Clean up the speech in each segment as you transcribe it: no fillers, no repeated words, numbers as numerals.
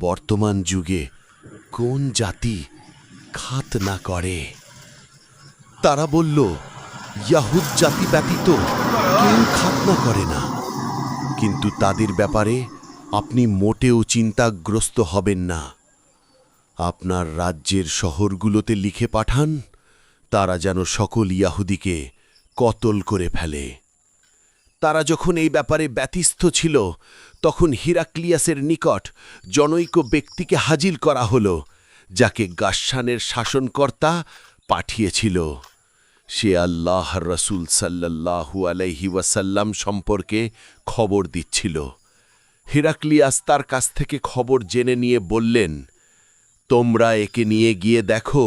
বর্তমান যুগে কোন জাতি খাত না করে? তারা বলল, ইয়াহুদ জাতি ব্যতীত কেউ খাত না করে না। কিন্তু তাদের ব্যাপারে আপনি মোটেও চিন্তাগ্রস্ত হবেন না। আপনার রাজ্যের শহরগুলোতে লিখে পাঠান, তারা যেন সকল ইয়াহুদিকে কতল করে ফেলে। তারা যখন এই ব্যাপারে ব্যতিস্থ ছিল, তখন হিরাক্লিয়াসের নিকট জনৈক ব্যক্তিকে হাজির করা হল, যাকে গাসসানের শাসনকর্তা পাঠিয়েছিল। সে আল্লাহর রাসূল সাল্লাল্লাহু আলাইহি ওয়াসাল্লাম সম্পর্কে খবর দিচ্ছিল। হিরাক্লিয়াস তার কাছ থেকে খবর জেনে নিয়ে বললেন, তোমরা একে নিয়ে গিয়ে দেখো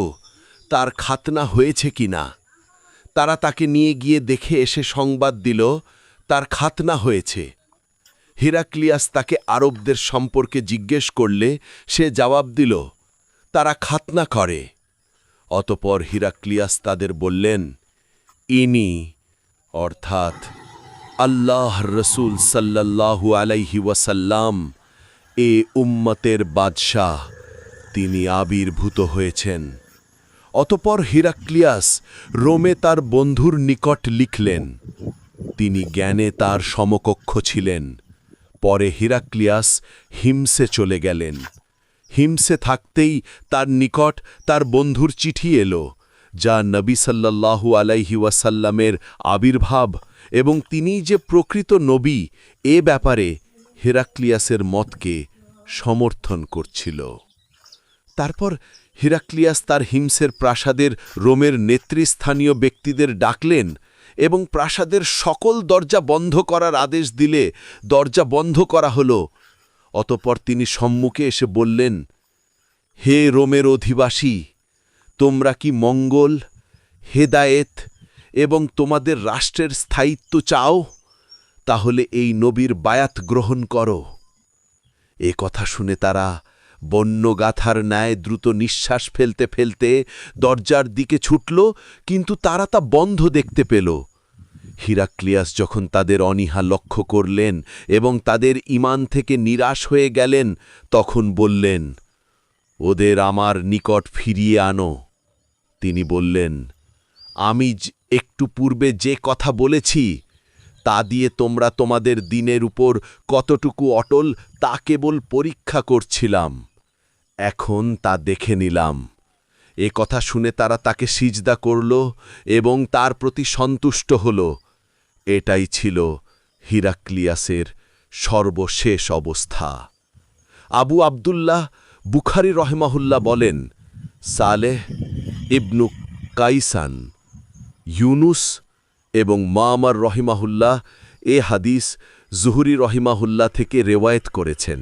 তার খাতনা হয়েছে কিনা। তারা তাকে নিয়ে গিয়ে দেখে এসে সংবাদ দিল, তার খাতনা হয়েছে। হিরাক্লিয়াস তাকে আরবদের সম্পর্কে জিজ্ঞেস করলে সে জবাব দিল, তারা খাতনা করে। অতপর হিরাক্লিয়াস তাদের বললেন, ইনি অর্থাৎ আল্লাহর রাসূল সাল্লাল্লাহু আলাইহি ওয়াসাল্লাম এ উম্মতের বাদশাহ, তিনি আবির্ভূত হয়েছেন। অতপর হিরাক্লিয়াস রোমে তার বন্ধুর নিকট লিখলেন। তিনি জ্ঞানে তার সমকক্ষ ছিলেন। পরে হিরাক্লিয়াস হিমসে চলে গেলেন। হিমসে থাকতেই তার নিকট তার বন্ধুর চিঠি এলো, যা নবী সাল্লাল্লাহু আলাইহি ওয়াসাল্লামের আবির্ভাব এবং তিনি যে প্রকৃত নবী এ ব্যাপারে হিরাক্লিয়াসের মতকে সমর্থন করছিল। তারপর হিরাক্লিয়াস তার হিমসের প্রাসাদের রোমের নেতৃস্থানীয় ব্যক্তিদের ডাকলেন এবং প্রাসাদের সকল দরজা বন্ধ করার আদেশ দিলে দরজা বন্ধ করা হল। অতপর তিনি সম্মুখে এসে বললেন, হে রোমের অধিবাসী, তোমরা কি মঙ্গল, হেদায়েত এবং তোমাদের রাষ্ট্রের স্থায়িত্ব চাও? তাহলে এই নবীর বায়াত গ্রহণ করো। এ কথা শুনে তারা বন্যগাথার ন্যায় দ্রুত নিঃশ্বাস ফেলতে ফেলতে দরজার দিকে ছুটল, কিন্তু তারা তা বন্ধ দেখতে পেল। হিরাক্লিয়াস যখন তাদের অনীহা লক্ষ্য করলেন এবং তাদের ঈমান থেকে নিরাশ হয়ে গেলেন, তখন বললেন, ওদের আমার নিকট ফিরিয়ে আনো। তিনি বললেন, আমি একটু পূর্বে যে কথা বলেছি তা দিয়ে তোমরা তোমাদের দ্বীনের উপর কতটুকু অটল তা কেবল পরীক্ষা করছিলাম। এখন তা দেখে নিলাম। এ কথা শুনে তারা তাকে সিজদা করল এবং তার প্রতি সন্তুষ্ট হল। এটাই ছিল হিরাক্লিয়াসের সর্বশেষ অবস্থা। আবু আবদুল্লাহ বুখারী রহমাহুল্লাহ বলেন, সালেহ ইবনু কাইসান, ইউনুস এবং মামার রহিমাহুল্লাহ এ হাদিস জুহরি রহিমাহুল্লাহ থেকে রেওয়ায়েত করেছেন।